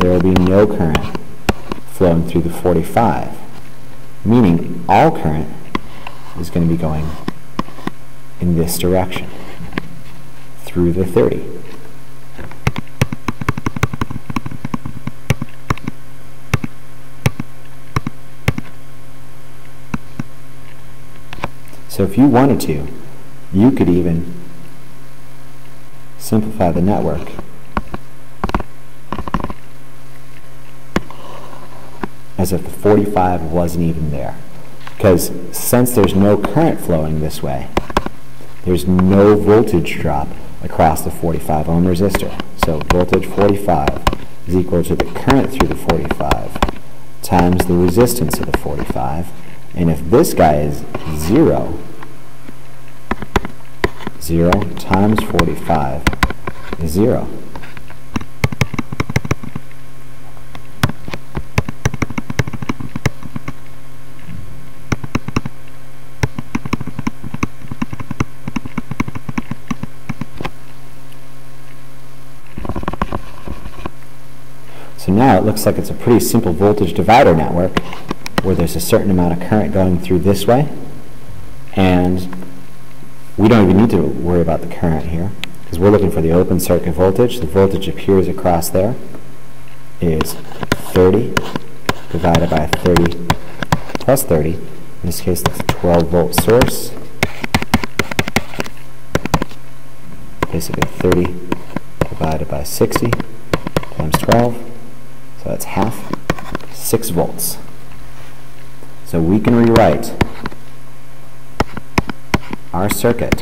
there will be no current flowing through the 45, meaning all current is going to be going in this direction through the 30. So if you wanted to, you could even simplify the network as if the 45 wasn't even there. Because since there's no current flowing this way, there's no voltage drop across the 45 ohm resistor. So voltage 45 is equal to the current through the 45 times the resistance of the 45. And if this guy is 0, 0 times 45 is 0. So now it looks like it's a pretty simple voltage divider network where there's a certain amount of current going through this way, and we don't even need to worry about the current here because we're looking for the open circuit voltage. The voltage appears across there is 30 divided by 30 plus 30. In this case, that's a 12-volt source. Basically 30 divided by 60 times 12. So that's half, 6 volts. So we can rewrite our circuit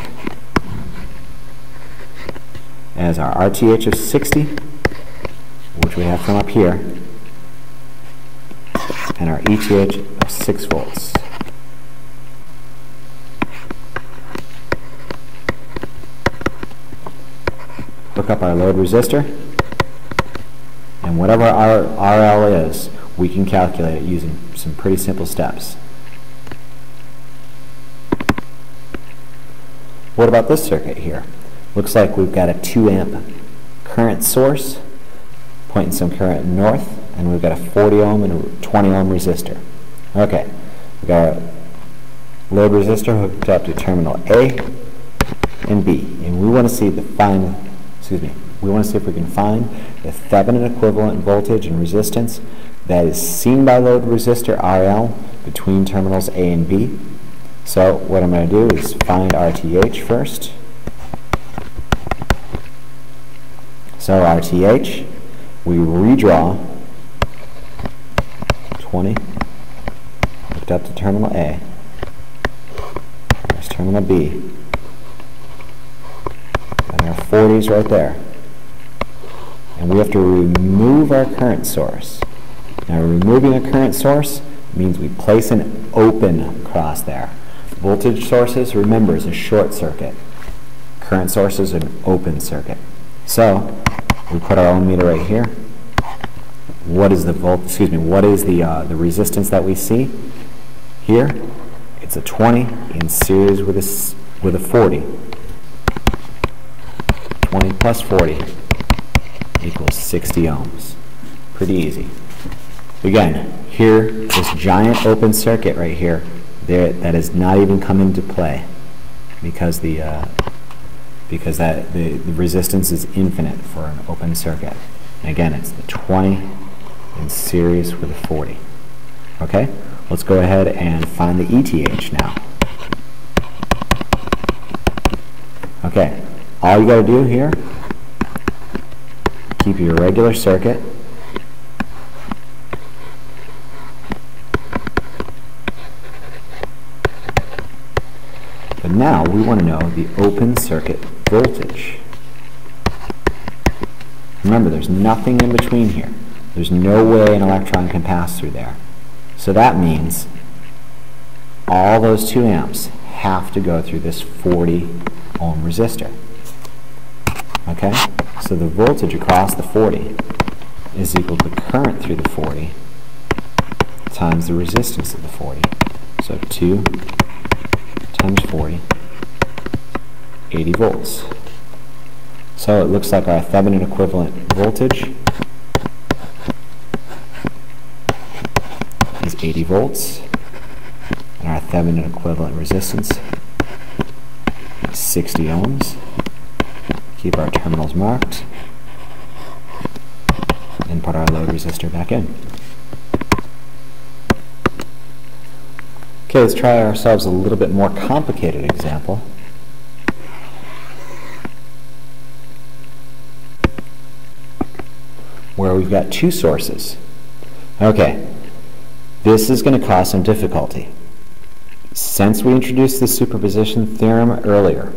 as our RTH of 60, which we have from up here, and our ETH of 6 volts. Look up our load resistor, and whatever our RL is, we can calculate it using some pretty simple steps. What about this circuit here? Looks like we've got a 2 amp current source pointing some current north, and we've got a 40 ohm and a 20 ohm resistor. Okay, we've got a load resistor hooked up to terminal A and B, and we want to see if we can find the Thevenin equivalent voltage and resistance that is seen by load resistor RL between terminals A and B. So what I'm going to do is find RTH first. So RTH, we redraw 20 hooked up to terminal A. There's terminal B. And our 40s right there. And we have to remove our current source. Now removing a current source means we place an open across there. Voltage sources, remember, is a short circuit. Current source is an open circuit. So we put our ohm meter right here. What is the the resistance that we see here? It's a 20 in series with a 40. 20 plus 40 equals 60 ohms. Pretty easy. Again, here, this giant open circuit right here, that has not even come into play because the resistance is infinite for an open circuit. And again, it's the 20 in series with a 40. Okay, let's go ahead and find the ETH now. Okay, all you got to do here, keep your regular circuit. But now we want to know the open circuit voltage. Remember, there's nothing in between here. There's no way an electron can pass through there. So that means all those 2 amps have to go through this 40 ohm resistor. Okay? So the voltage across the 40 is equal to the current through the 40 times the resistance of the 40. So 2 times 40, 80 volts. So it looks like our Thevenin equivalent voltage is 80 volts, and our Thevenin equivalent resistance is 60 ohms. Keep our terminals marked, and put our load resistor back in. Okay, let's try ourselves a little bit more complicated example. Where we've got two sources. Okay, this is going to cause some difficulty. Since we introduced the superposition theorem earlier,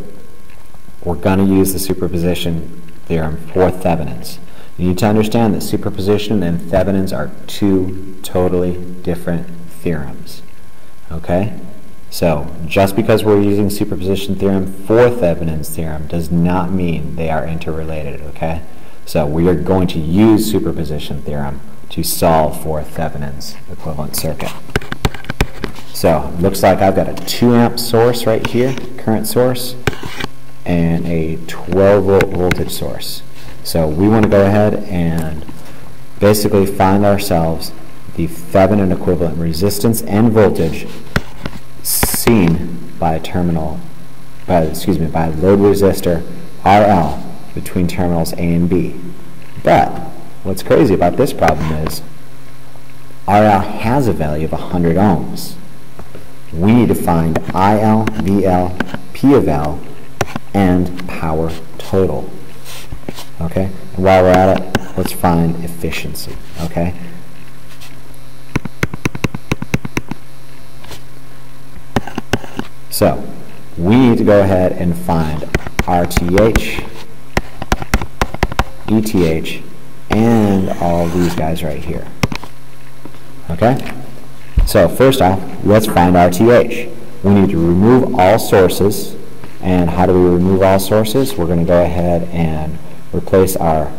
we're going to use the superposition theorem for Thevenins. You need to understand that superposition and Thevenins are two totally different theorems. Okay? So, just because we're using superposition theorem for Thevenin's theorem does not mean they are interrelated, okay? So, we are going to use superposition theorem to solve for Thevenin's equivalent circuit. So, looks like I've got a 2 amp source right here, current source, and a 12 volt voltage source. So we want to go ahead and basically find ourselves the Thevenin equivalent resistance and voltage seen by a terminal, by a load resistor RL between terminals A and B. But what's crazy about this problem is RL has a value of 100 ohms. We need to find IL, VL, P of L, and power total. Okay? And while we're at it, let's find efficiency. Okay? So, we need to go ahead and find RTH, ETH, and all these guys right here. Okay? So, first off, let's find RTH. We need to remove all sources. And how do we remove all sources? We're going to go ahead and replace our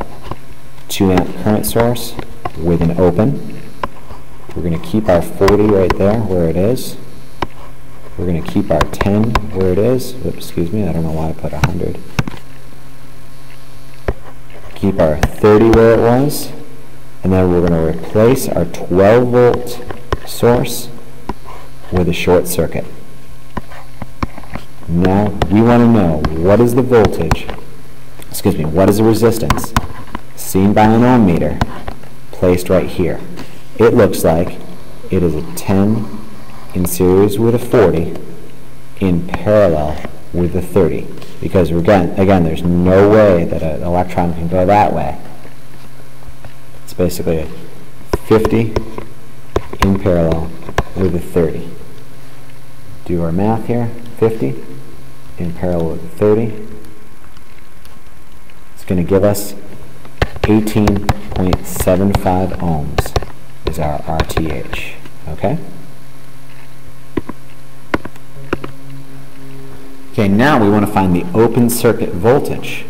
2 amp current source with an open. We're going to keep our 40 right there where it is. We're going to keep our 10 where it is. Oops, excuse me, I don't know why I put 100. Keep our 30 where it was. And then we're going to replace our 12 volt source with a short circuit. Now we want to know what is the voltage, what is the resistance seen by an ohm meter placed right here. It looks like it is a 10 in series with a 40 in parallel with the 30. Because again, there's no way that an electron can go that way. It's basically a 50 in parallel with a 30. Do our math here. 50 in parallel with 30. It's going to give us 18.75 ohms is our RTH. Okay? Okay, now we want to find the open circuit voltage.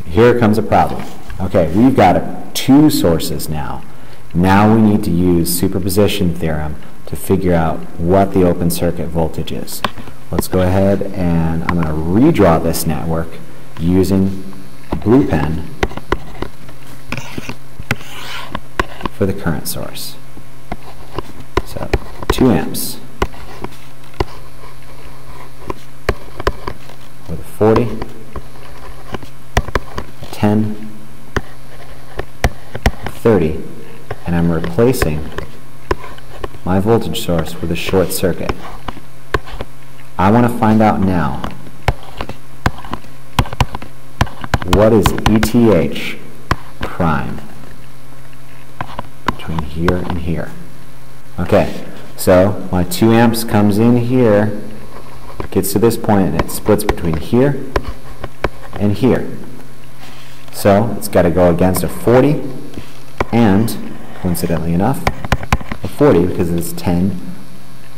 Here comes a problem. Okay, we've got 2 sources now. Now we need to use superposition theorem to figure out what the open circuit voltage is. Let's go ahead and I'm going to redraw this network using a blue pen for the current source. So 2 amps with a 40, a 10, a 30, and I'm replacing my voltage source with a short circuit. I want to find out now what is ETH prime between here and here. Okay, so my 2 amps comes in here, gets to this point, and it splits between here and here. So it's got to go against a 40 and, coincidentally enough, a 40 because it's 10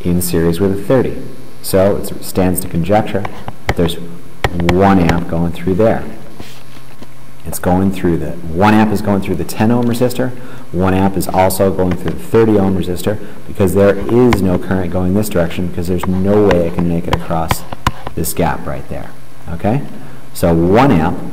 in series with a 30. So it stands to conjecture that there's 1 amp going through there. It's going through the 1 amp is going through the 10 ohm resistor. 1 amp is also going through the 30 ohm resistor because there is no current going this direction because there's no way I can make it across this gap right there. Okay? So 1 amp